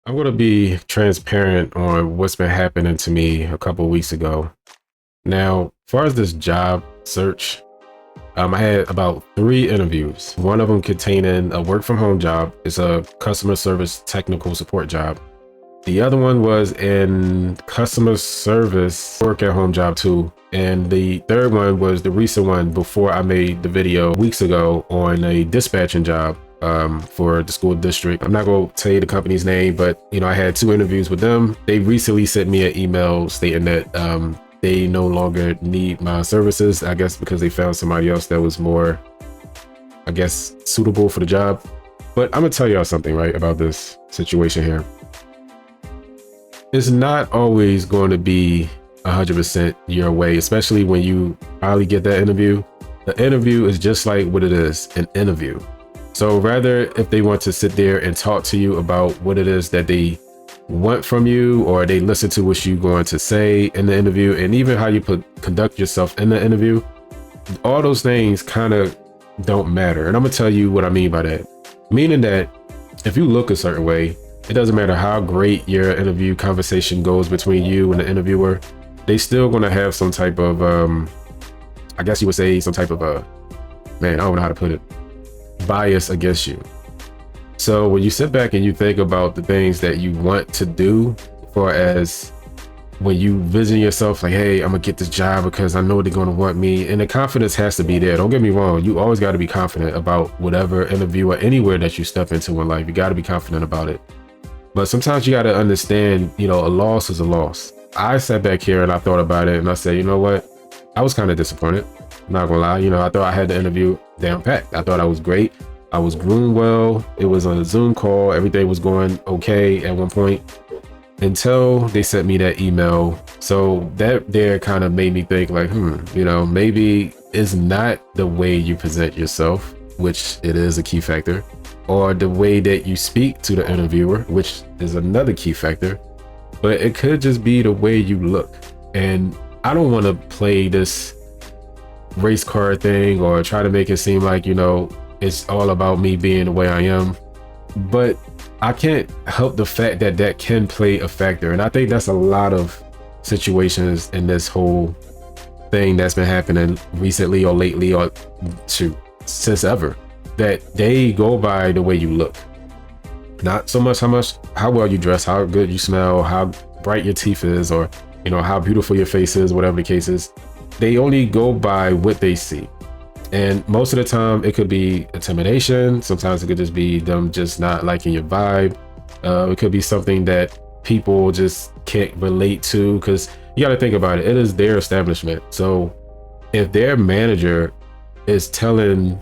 I'm going to be transparent on what's been happening to me a couple of weeks ago. Now, as far as this job search, I had about 3 interviews. One of them containing a work from home job. It's a customer service technical support job. The other one was in customer service work at home job too. And the third one was the recent one before I made the video weeks ago on a dispatching job for the school district. I'm not going to tell you the company's name, but I had 2 interviews with them. They recently sent me an email stating that they no longer need my services, I guess because they found somebody else that was more, I guess, suitable for the job. But I'm gonna tell y'all something, right, about this situation here. It's not always going to be 100% your way, especially when you finally get that interview. The interview is just like what it is, an interview. So rather, if they want to sit there and talk to you about what it is that they want from you, or they listen to what you're going to say in the interview, and even how you conduct yourself in the interview, all those things kind of don't matter. And I'm gonna tell you what I mean by that. Meaning that if you look a certain way, it doesn't matter how great your interview conversation goes between you and the interviewer, they still gonna have some type of I guess you would say some type of I don't know how to put it, bias against you. So when you sit back and you think about the things that you want to do, for as when you vision yourself like, hey, I'm gonna get this job because I know they're gonna want me, and the confidence has to be there. Don't get me wrong, you always got to be confident about whatever interview or anywhere that you step into in life. You got to be confident about it. But sometimes you got to understand, a loss is a loss. I sat back here and I thought about it and I said, you know what? I was kind of disappointed. I'm not gonna lie. I thought I had the interview down packed. I thought I was great. I was groomed well. It was on a Zoom call. Everything was going okay at one point until they sent me that email. So that there kind of made me think like, maybe it's not the way you present yourself, which it is a key factor, or the way that you speak to the interviewer, which is another key factor, but it could just be the way you look. And I don't want to play this race car thing or try to make it seem like, it's all about me being the way I am, but I can't help the fact that that can play a factor. And I think that's a lot of situations in this whole thing that's been happening recently or lately, or since ever, that they go by the way you look. Not so much how well you dress, how good you smell, how bright your teeth is, or how beautiful your face is, whatever the case is. They only go by what they see. And most of the time it could be intimidation. Sometimes it could just be them just not liking your vibe. It could be something that people just can't relate to, because you got to think about it. It is their establishment. So if their manager is telling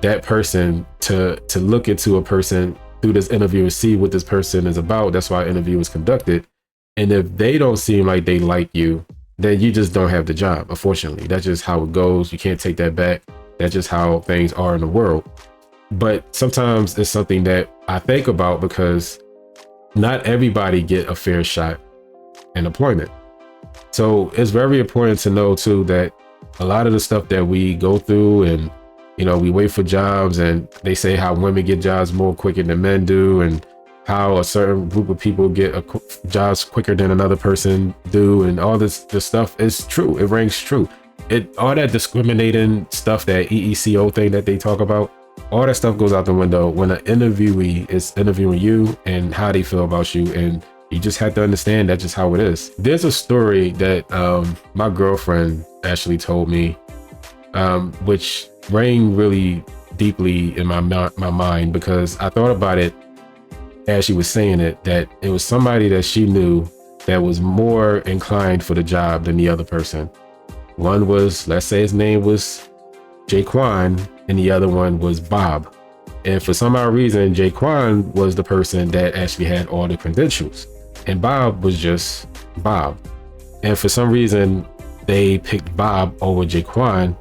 that person to look into a person through this interview and see what this person is about, that's why interview is conducted. And if they don't seem like they like you, then you just don't have the job. Unfortunately, that's just how it goes. You can't take that back. That's just how things are in the world. But sometimes it's something that I think about, because not everybody get a fair shot in employment. So it's very important to know too that a lot of the stuff that we go through, and we wait for jobs, and they say how women get jobs more quicker than men do, and how a certain group of people get jobs quicker than another person do, and all this stuff is true. It rings true. All that discriminating stuff, that EECO thing that they talk about, all that stuff goes out the window when an interviewee is interviewing you and how they feel about you. And you just have to understand that's just how it is. There's a story that my girlfriend actually told me, which rang really deeply in my mind, because I thought about it as she was saying it, that it was somebody that she knew that was more inclined for the job than the other person. One was, let's say his name was Jaquan, and the other one was Bob. And for some odd reason, Jaquan was the person that actually had all the credentials, and Bob was just Bob. And for some reason, they picked Bob over Jaquan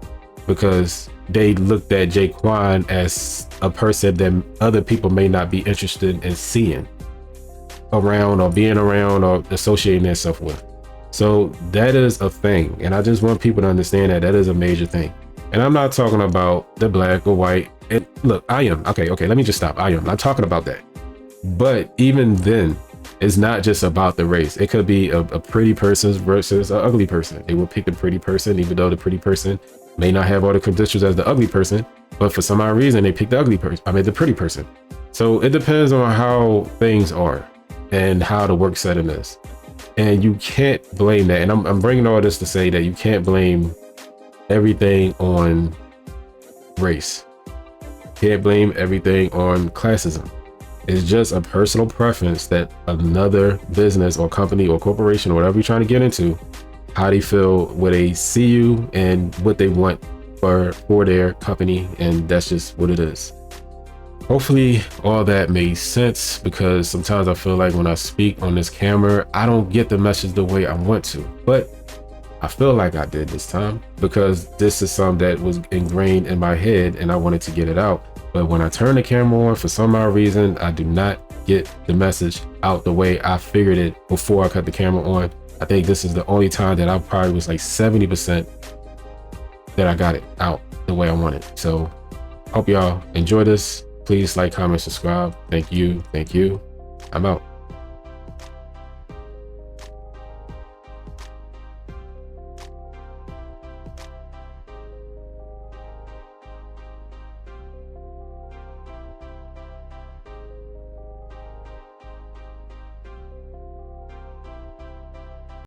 because they looked at Jaquan as a person that other people may not be interested in seeing around, or being around, or associating themselves with. So that is a thing. And I just want people to understand that that is a major thing. And I'm not talking about the black or white. And look, I am. Okay, let me just stop. I am not talking about that. But even then, it's not just about the race. It could be a pretty person versus an ugly person. They will pick the pretty person, even though the pretty person may not have all the credentials as the ugly person. But for some odd reason, they pick the ugly person. I mean, the pretty person. So it depends on how things are and how the work setting is. And you can't blame that. And I'm bringing all this to say that you can't blame everything on race. You can't blame everything on classism. It's just a personal preference that another business or company or corporation or whatever you're trying to get into, how they feel, where they see you, and what they want for their company. And that's just what it is. Hopefully all that made sense, because sometimes I feel like when I speak on this camera, I don't get the message the way I want to, but I feel like I did this time, because this is something that was ingrained in my head and I wanted to get it out. But when I turn the camera on, for some odd reason, I do not get the message out the way I figured it before I cut the camera on. I think this is the only time that I probably was like 70% that I got it out the way I wanted. So hope y'all enjoy this. Please like, comment, subscribe. Thank you. I'm out.